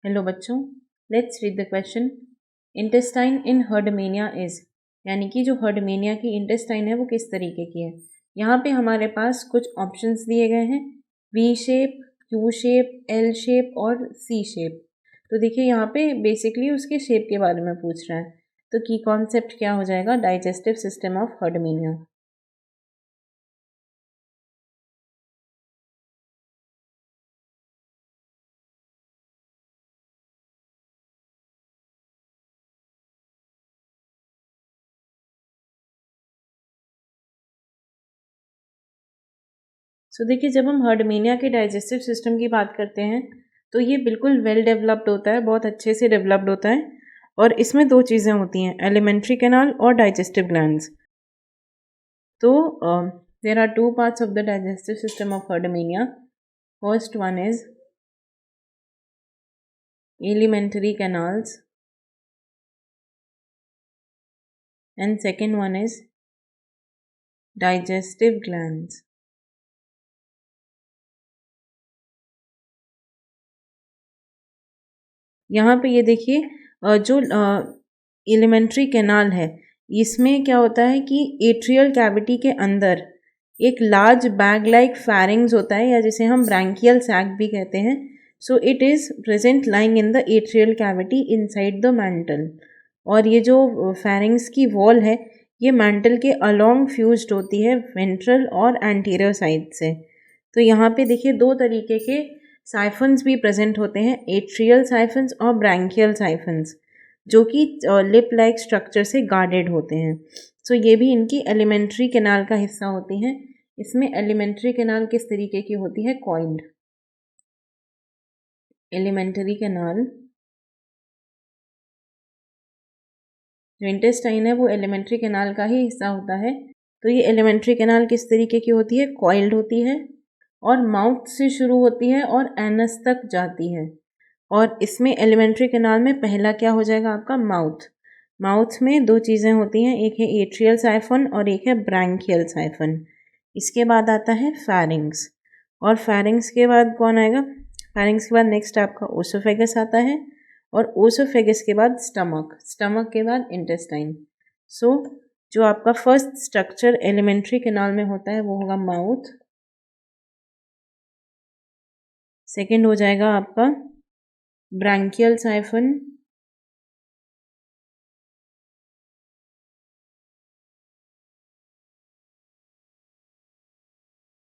Hello बच्चों, let's read the question. Intestine in Herdmania is, यानी कि जो हर्डमेनिया की इंटेस्टाइन है वो किस तरीके की है। यहाँ पे हमारे पास कुछ ऑप्शंस दिए गए हैं, V shape, Q shape, L shape और सी शेप। तो देखिए यहाँ पे बेसिकली उसके शेप के बारे में पूछ रहा है, तो की कॉन्सेप्ट क्या हो जाएगा, डाइजेस्टिव सिस्टम ऑफ हर्डमेनिया। सो देखिए, जब हम हर्डमेनिया के डाइजेस्टिव सिस्टम की बात करते हैं तो ये बिल्कुल वेल डेवलप्ड होता है, बहुत अच्छे से डेवलप्ड होता है। और इसमें दो चीज़ें होती हैं, एलिमेंट्री कैनाल और डाइजेस्टिव ग्लैंड्स। तो there are two parts of the digestive system of Herdmania. First one is elementary canals and second one is digestive glands. यहाँ पे ये देखिए, जो एलिमेंट्री कैनाल है इसमें क्या होता है कि एट्रियल कैविटी के अंदर एक लार्ज बैग लाइक फैरिंग्स होता है, या जिसे हम ब्रैंकियल सैक भी कहते हैं। So it is present lying in the atrial cavity inside the mantle. और ये जो फैरिंग्स की वॉल है ये मैंटल के अलोंग फ्यूज्ड होती है वेंट्रल और एंटीरियर साइड से। तो यहाँ पे देखिए दो तरीके के साइफन्स भी प्रेजेंट होते हैं, एट्रियल साइफन्स और ब्रैंकियल साइफन्स, जो कि लिप लाइक स्ट्रक्चर से गार्डेड होते हैं। सो ये भी इनकी एलिमेंट्री कैनाल का हिस्सा होती हैं। इसमें एलिमेंट्री कैनाल किस तरीके की होती है, कॉइल्ड। एलिमेंट्री कैनाल, जो इंटेस्टाइन है वो एलिमेंट्री कैनाल का ही हिस्सा होता है। तो ये एलिमेंट्री कैनाल किस तरीके की होती है, कॉइल्ड होती है और माउथ से शुरू होती है और एनस तक जाती है। और इसमें एलिमेंट्री कैनाल में पहला क्या हो जाएगा आपका, माउथ। माउथ में दो चीज़ें होती हैं, एक है एट्रियल साइफन और एक है ब्रैंकियल साइफन। इसके बाद आता है फैरिंग्स, और फैरिंग्स के बाद कौन आएगा, फैरिंग्स के बाद नेक्स्ट आपका ओसोफेगस आता है, और ओसोफेगस के बाद स्टमक, स्टमक के बाद इंटेस्टाइन। सो जो आपका फर्स्ट स्ट्रक्चर एलिमेंट्री कैनाल में होता है वो होगा माउथ। सेकेंड हो जाएगा आपका ब्रैंकियल साइफन।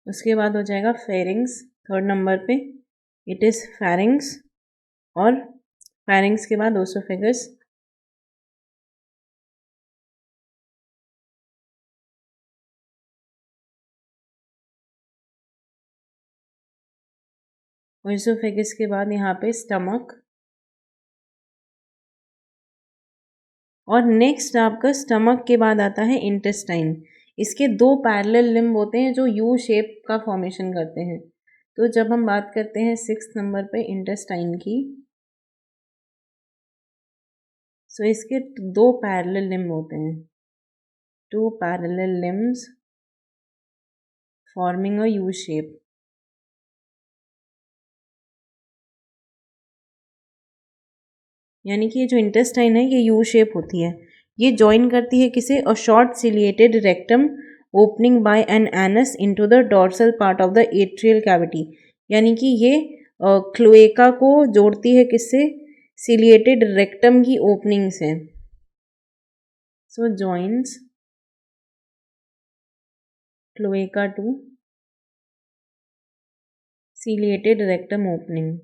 उसके बाद हो जाएगा फेरिंग्स थर्ड नंबर पे, इट इज़ फेरिंग्स। और फेरिंग्स के बाद ओसोफेगस। ओसोफेगस के बाद यहाँ पे स्टमक, और नेक्स्ट आपका स्टमक के बाद आता है इंटेस्टाइन। इसके दो पैरेलल लिम्ब होते हैं जो यू शेप का फॉर्मेशन करते हैं। तो जब हम बात करते हैं सिक्स नंबर पे इंटेस्टाइन की, सो इसके दो पैरेलल लिम्ब होते हैं, two parallel limbs forming a U shape. यानी कि ये जो इंटेस्टाइन है ये यू शेप होती है। ये ज्वाइन करती है किसे, a short ciliated rectum opening by an anus into the dorsal part of the atrial cavity. यानी कि ये क्लोएका को जोड़ती है किससे, सिलिएटेड रेक्टम की ओपनिंग से। So joins cloaca to ciliated rectum opening.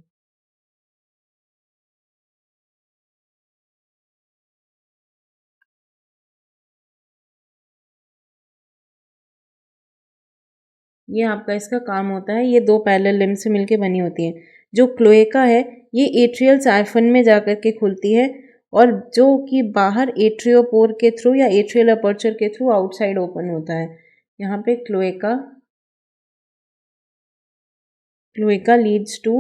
ये आपका इसका काम होता है, ये दो पैरेलल लिम्ब से मिलके बनी होती है। जो क्लोएका है ये एट्रियल साइफन में जाकर के खुलती है, और जो कि बाहर एट्रियोपोर के थ्रू या एट्रियल अपर्चर के थ्रू आउटसाइड ओपन होता है। यहाँ पे cloaca, cloaca leads to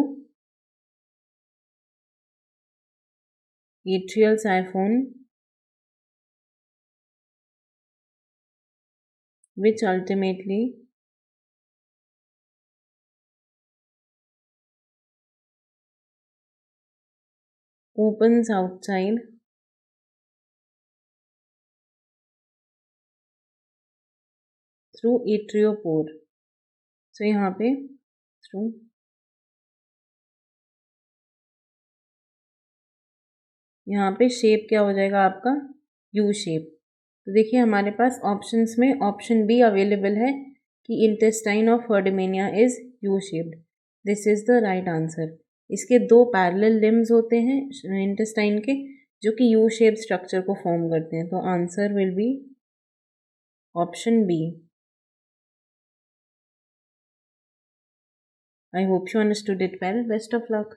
atrial siphon which ultimately opens outside through atriopore. So यहाँ पे through यहाँ पे शेप क्या हो जाएगा आपका यू शेप। तो देखिए हमारे पास ऑप्शंस में ऑप्शन बी अवेलेबल है कि intestine of Herdmania is U shaped. This is the right answer. इसके दो पैरेलल लिम्स होते हैं इंटेस्टाइन के जो कि यू शेप स्ट्रक्चर को फॉर्म करते हैं। तो answer will be option B. I hope you understood it well. Best of luck.